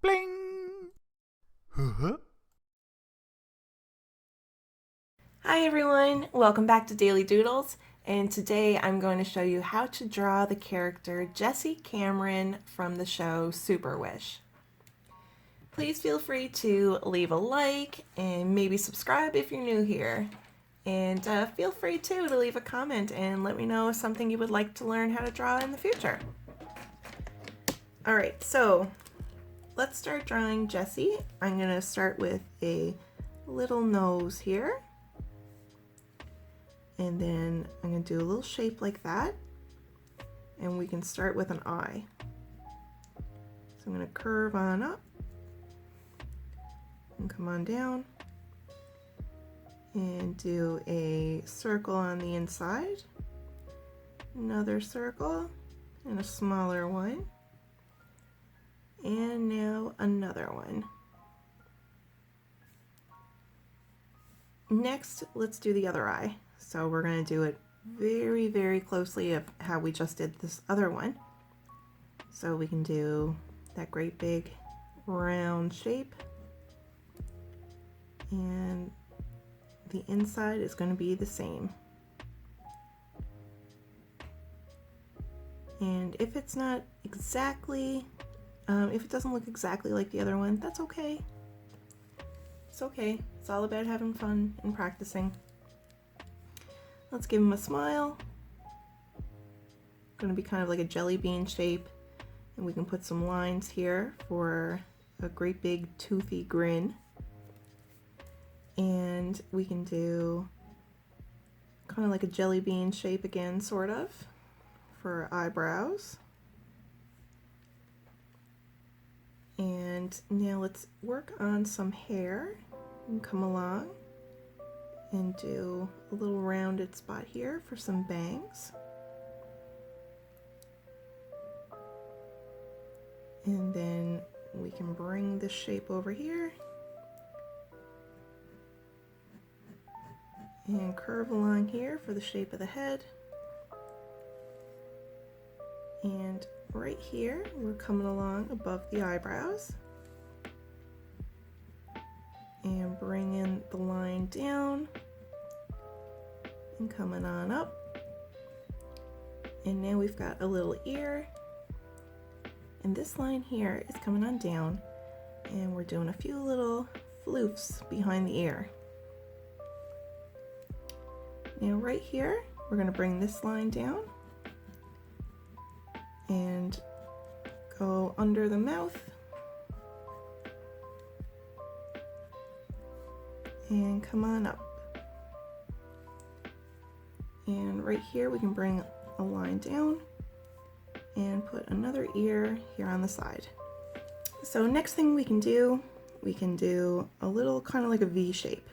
Bling! Huh? Hi everyone, welcome back to Daily Doodles, and today I'm going to show you how to draw the character Jesse Cameron from the show Super Wish. Please feel free to leave a like and maybe subscribe if you're new here. And feel free too to leave a comment and let me know something you would like to learn how to draw in the future. Alright, so let's start drawing Jesse. I'm going to start with a little nose here. And then I'm going to do a little shape like that. And we can start with an eye. So I'm going to curve on up and come on down and do a circle on the inside, another circle and a smaller one, and now another one. Next, let's do the other eye. So we're going to do it very, very closely of how we just did this other one. So we can do that great big round shape. And the inside is going to be the same. And if it's not exactly, if it doesn't look exactly like the other one, that's okay. It's okay. It's all about having fun and practicing. Let's give him a smile. Going to be kind of like a jelly bean shape. And we can put some lines here for a great big toothy grin. And we can do kind of like a jelly bean shape again, sort of, for eyebrows. And now let's work on some hair and come along and do a little rounded spot here for some bangs. And then we can bring this shape over here and curve along here for the shape of the head. And right here, we're coming along above the eyebrows and bringing the line down and coming on up. And now we've got a little ear. And this line here is coming on down, and we're doing a few little floofs behind the ear. Now right here, we're going to bring this line down and go under the mouth and come on up. And right here we can bring a line down and put another ear here on the side. So next thing we can do a little kind of like a V shape.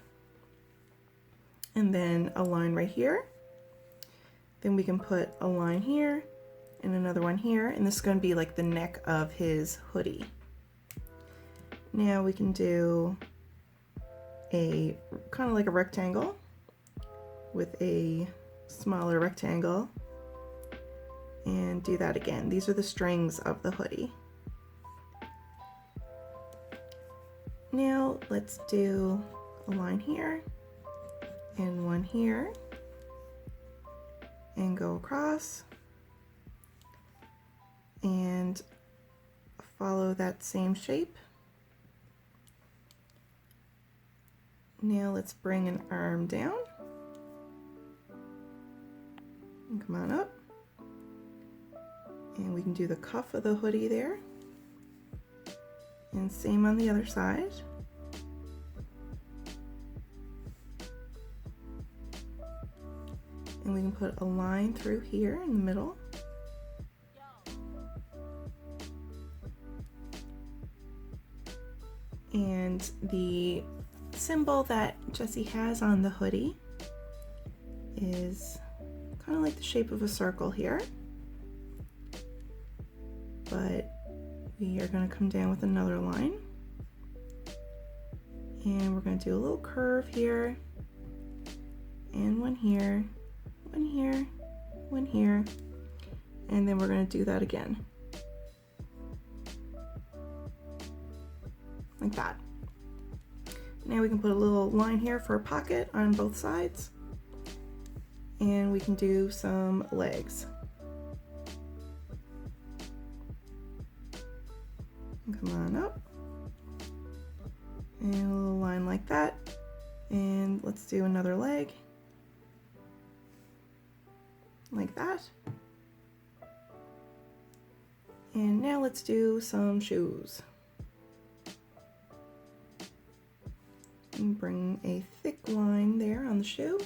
And then a line right here. Then we can put a line here and another one here, and this is going to be like the neck of his hoodie. Now we can do a kind of like a rectangle with a smaller rectangle and do that again. These are the strings of the hoodie. Now let's do a line here and one here and go across and follow that same shape. Now let's bring an arm down and come on up, and we can do the cuff of the hoodie there, and same on the other side. And we can put a line through here in the middle. And the symbol that Jesse has on the hoodie is kind of like the shape of a circle here. But we are going to come down with another line. And we're going to do a little curve here. And one here, one here, one here. And then we're going to do that again. like that. Now we can put a little line here for a pocket on both sides, and we can do some legs. Come on up, and a little line like that, and let's do another leg like that. And now let's do some shoes. And bring a thick line there on the shoe,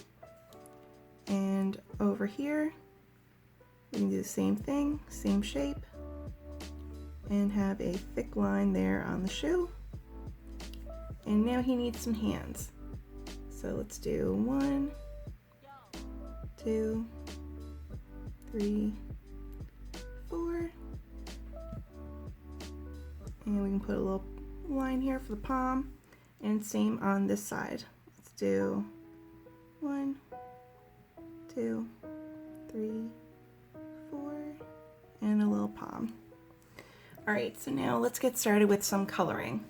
and over here we can do the same thing, same shape, and have a thick line there on the shoe. And now he needs some hands. So let's do 1, 2, 3, 4. And we can put a little line here for the palm, and same on this side. Let's do 1, 2, 3, 4, and a little palm. All right, so now let's get started with some coloring.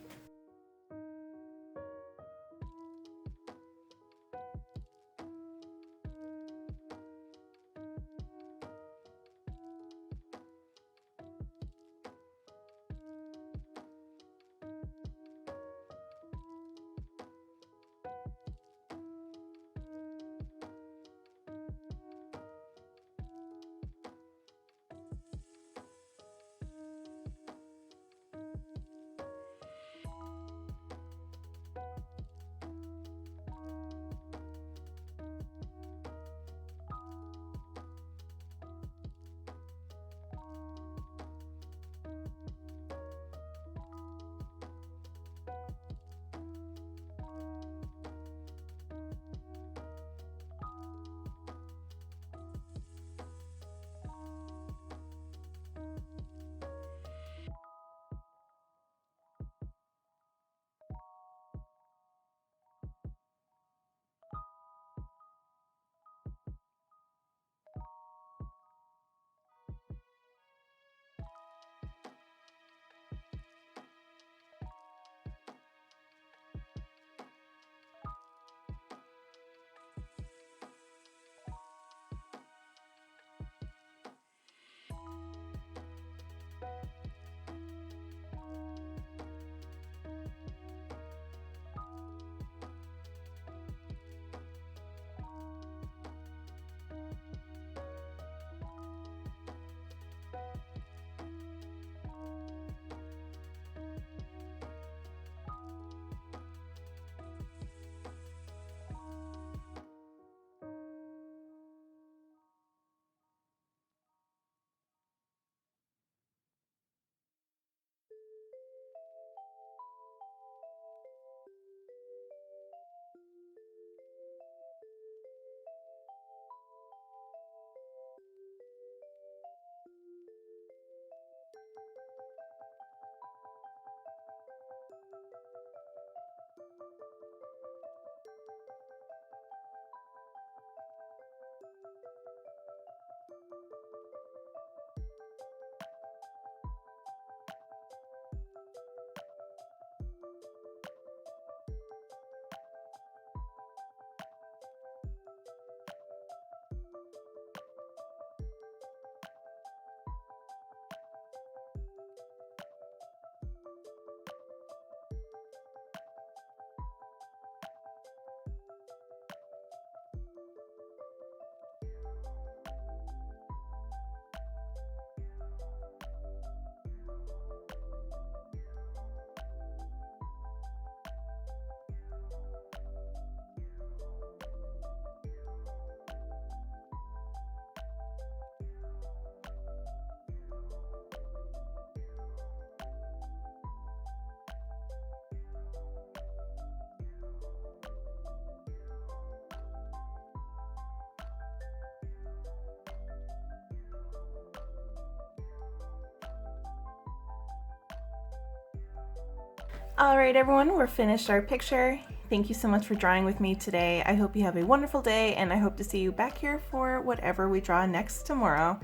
All right, everyone, we're finished our picture. Thank you so much for drawing with me today. I hope you have a wonderful day, and I hope to see you back here for whatever we draw next tomorrow.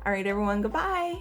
All right, everyone, goodbye.